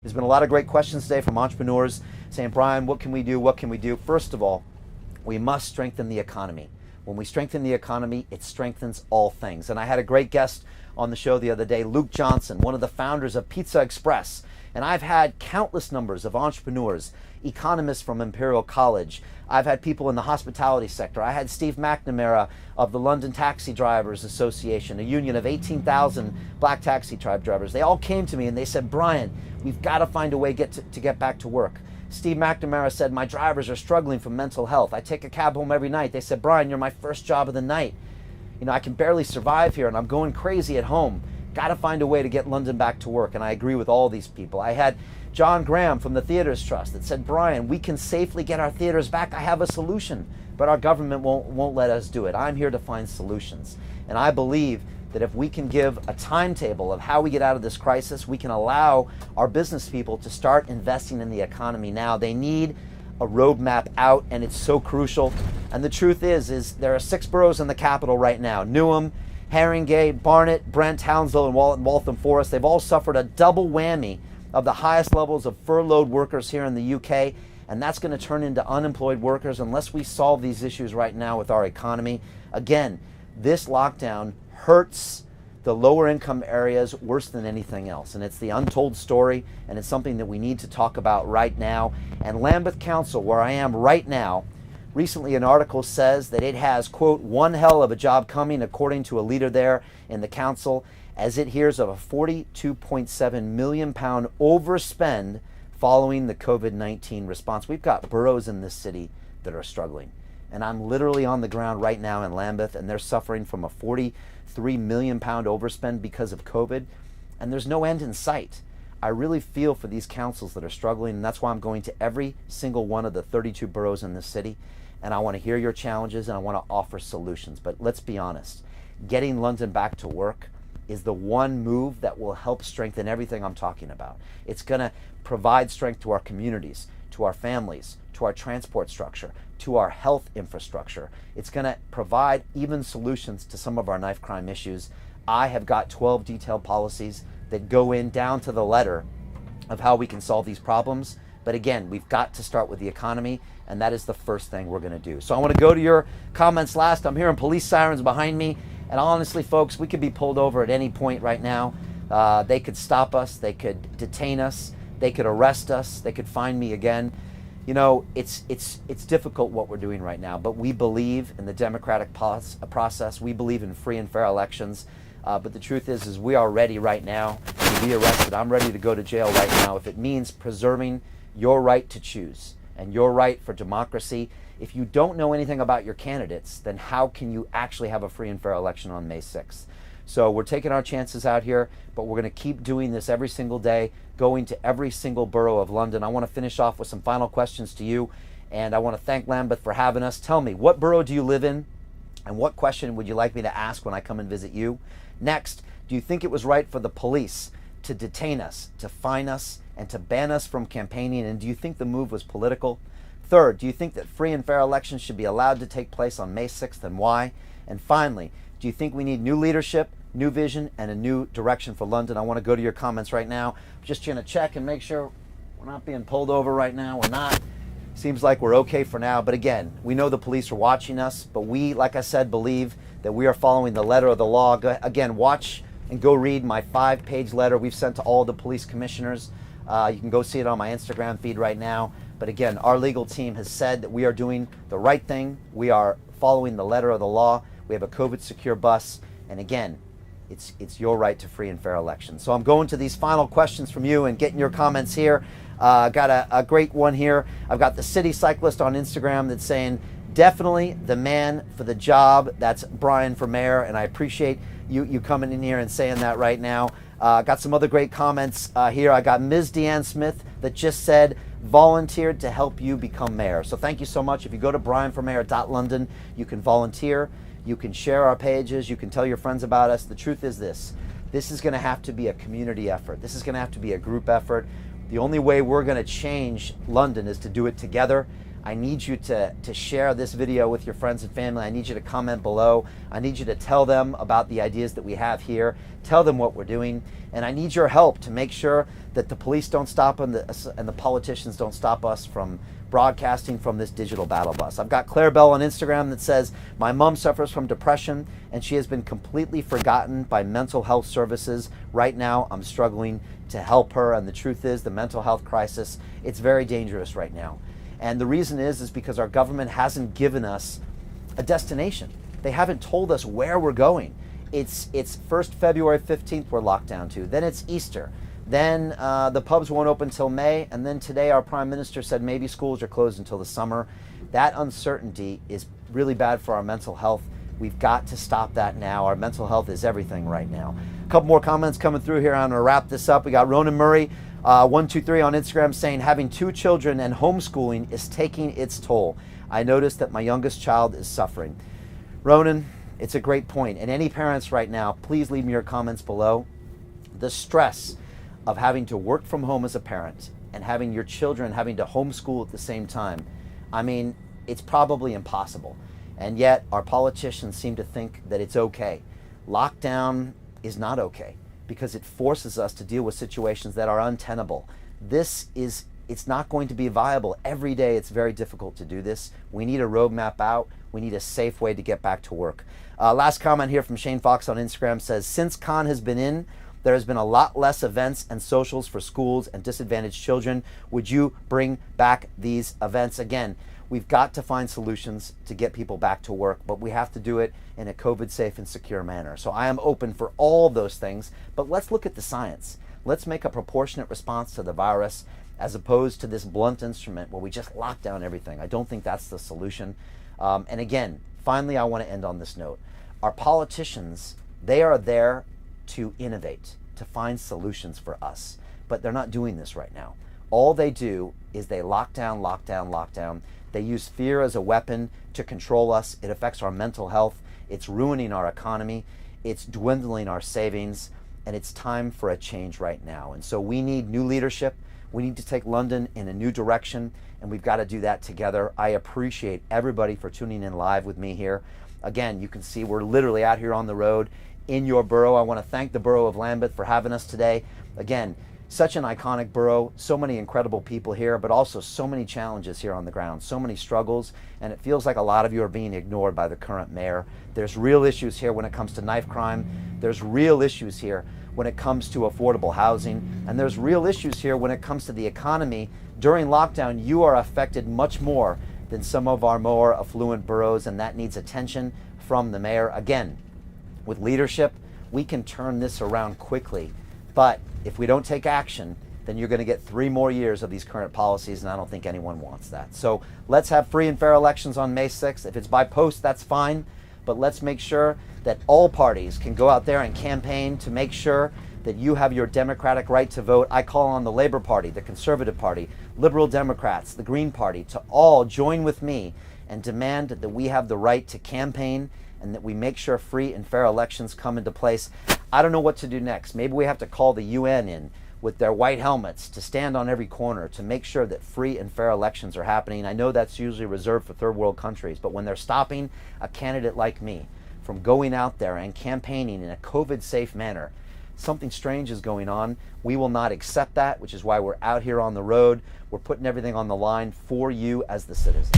There's been a lot of great questions today from entrepreneurs saying, Brian, what can we do? What can we do? First of all, we must strengthen the economy. When we strengthen the economy, it strengthens all things. And I had a great guest on the show the other day, Luke Johnson, one of the founders of Pizza Express. And I've had countless numbers of entrepreneurs, economists from Imperial College. I've had people in the hospitality sector. I had Steve McNamara of the London Taxi Drivers Association, a union of 18,000 black taxi drivers. They all came to me and they said, Brian, we've got to find a way to get back to work. Steve McNamara said, my drivers are struggling from mental health. I take a cab home every night. They said, Brian, you're my first job of the night. You know, I can barely survive here and I'm going crazy at home. Got to find a way to get London back to work. And I agree with all these people. I had John Graham from the Theaters Trust that said, Brian, we can safely get our theaters back. I have a solution, but our government won't let us do it. I'm here to find solutions. And I believe that if we can give a timetable of how we get out of this crisis, we can allow our business people to start investing in the economy now. They need a roadmap out, and it's so crucial. And the truth is there are 6 boroughs in the capital right now: Newham, Haringey, Barnet, Brent, Hounslow, and Waltham Forest. They've all suffered a double whammy of the highest levels of furloughed workers here in the UK, and that's going to turn into unemployed workers unless we solve these issues right now with our economy. Again, this lockdown hurts the lower income areas worse than anything else, and it's the untold story, and it's something that we need to talk about right now. And Lambeth Council, where I am right now, recently an article says that it has, quote, one hell of a job coming, according to a leader there in the council, as it hears of a £42.7 million overspend following the COVID-19 response. We've got boroughs in this city that are struggling. And I'm literally on the ground right now in Lambeth, and they're suffering from a £43 million overspend because of COVID, and there's no end in sight. I really feel for these councils that are struggling, and that's why I'm going to every single one of the 32 boroughs in this city, and I want to hear your challenges and I want to offer solutions. But let's be honest, getting London back to work is the one move that will help strengthen everything I'm talking about. It's going to provide strength to our communities, to our families, to our transport structure, to our health infrastructure. It's going to provide even solutions to some of our knife crime issues. I have got 12 detailed policies that go in down to the letter of how we can solve these problems. But again, we've got to start with the economy, and that is the first thing we're going to do. So I want to go to your comments last. I'm hearing police sirens behind me, and honestly, folks, we could be pulled over at any point right now. They could stop us, they could detain us, they could arrest us, they could find me again. You know, it's difficult what we're doing right now, but we believe in the democratic process. We believe in free and fair elections. But the truth is we are ready right now to be arrested. I'm ready to go to jail right now if it means preserving your right to choose and your right for democracy. If you don't know anything about your candidates, then how can you actually have a free and fair election on May 6th? So we're taking our chances out here, but we're going to keep doing this every single day, going to every single borough of London. I want to finish off with some final questions to you, and I want to thank Lambeth for having us. Tell me, what borough do you live in, and what question would you like me to ask when I come and visit you? Next, do you think it was right for the police to detain us, to fine us, and to ban us from campaigning, and do you think the move was political? Third, do you think that free and fair elections should be allowed to take place on May 6th, and why? And finally, do you think we need new leadership, new vision, and a new direction for London? I want to go to your comments right now. I'm just trying to check and make sure we're not being pulled over right now. We're not. Seems like we're okay for now. But again, we know the police are watching us, but we, like I said, believe that we are following the letter of the law. Again, watch and go read my 5-page letter we've sent to all the police commissioners. You can go see it on my Instagram feed right now. But again, our legal team has said that we are doing the right thing. We are following the letter of the law. We have a COVID secure bus. And again, it's your right to free and fair elections. So I'm going to these final questions from you and getting your comments here. Got a great one here. I've got the City Cyclist on Instagram that's saying, definitely the man for the job. That's Brian for mayor, and I appreciate you coming in here and saying that right now. Got some other great comments here. I got Ms. Deanne Smith that just said, volunteered to help you become mayor. So thank you so much. If you go to brianformayor.london, you can volunteer. You can share our pages. You can tell your friends about us. The truth is this is going to have to be a community effort. This is going to have to be a group effort. The only way we're going to change London is to do it together. I need you to share this video with your friends and family. I need you to comment below. I need you to tell them about the ideas that we have here. Tell them what we're doing. And I need your help to make sure that the police don't stop and the politicians don't stop us from broadcasting from this digital battle bus. I've got Claire Bell on Instagram that says, my mom suffers from depression and she has been completely forgotten by mental health services. Right now, I'm struggling to help her. And the truth is, the mental health crisis, it's very dangerous right now. And the reason is because our government hasn't given us a destination. They haven't told us where we're going. It's first February 15th we're locked down to. Then it's Easter. Then the pubs won't open till May. And then today our prime minister said maybe schools are closed until the summer. That uncertainty is really bad for our mental health. We've got to stop that now. Our mental health is everything right now. A couple more comments coming through here. I'm going to wrap this up. We got Ronan Murray. 123 on Instagram saying, having 2 children and homeschooling is taking its toll. I noticed that my youngest child is suffering. Ronan, it's a great point. And any parents right now, please leave me your comments below. The stress of having to work from home as a parent and having your children having to homeschool at the same time, I mean, it's probably impossible. And yet our politicians seem to think that it's okay. Lockdown is not okay, because it forces us to deal with situations that are untenable. It's not going to be viable. Every day it's very difficult to do this. We need a roadmap out. We need a safe way to get back to work. Last comment here from Shane Fox on Instagram says, since Khan has been in, there has been a lot less events and socials for schools and disadvantaged children. Would you bring back these events again? We've got to find solutions to get people back to work, but we have to do it in a COVID safe and secure manner. So I am open for all those things, but let's look at the science. Let's make a proportionate response to the virus as opposed to this blunt instrument where we just lock down everything. I don't think that's the solution. And again, finally, I want to end on this note. Our politicians, they are there to innovate, to find solutions for us, but they're not doing this right now. All they do is they lock down, lock down, lock down. They use fear as a weapon to control us. It affects our mental health. It's ruining our economy. It's dwindling our savings. And it's time for a change right now. And so we need new leadership. We need to take London in a new direction. And we've got to do that together. I appreciate everybody for tuning in live with me here. Again, you can see we're literally out here on the road in your borough. I want to thank the Borough of Lambeth for having us today. Again, such an iconic borough, so many incredible people here, but also so many challenges here on the ground, so many struggles, and it feels like a lot of you are being ignored by the current mayor. There's real issues here when it comes to knife crime. There's real issues here when it comes to affordable housing, and there's real issues here when it comes to the economy. During lockdown, you are affected much more than some of our more affluent boroughs, and that needs attention from the mayor. Again, with leadership, we can turn this around quickly. But if we don't take action, then you're going to get 3 more years of these current policies, and I don't think anyone wants that. So let's have free and fair elections on May 6th. If it's by post, that's fine. But let's make sure that all parties can go out there and campaign to make sure that you have your democratic right to vote. I call on the Labour Party, the Conservative Party, Liberal Democrats, the Green Party to all join with me and demand that we have the right to campaign and that we make sure free and fair elections come into place. I don't know what to do next. Maybe we have to call the UN in with their white helmets to stand on every corner to make sure that free and fair elections are happening. I know that's usually reserved for third world countries, but when they're stopping a candidate like me from going out there and campaigning in a COVID-safe manner, something strange is going on. We will not accept that, which is why we're out here on the road. We're putting everything on the line for you as the citizen.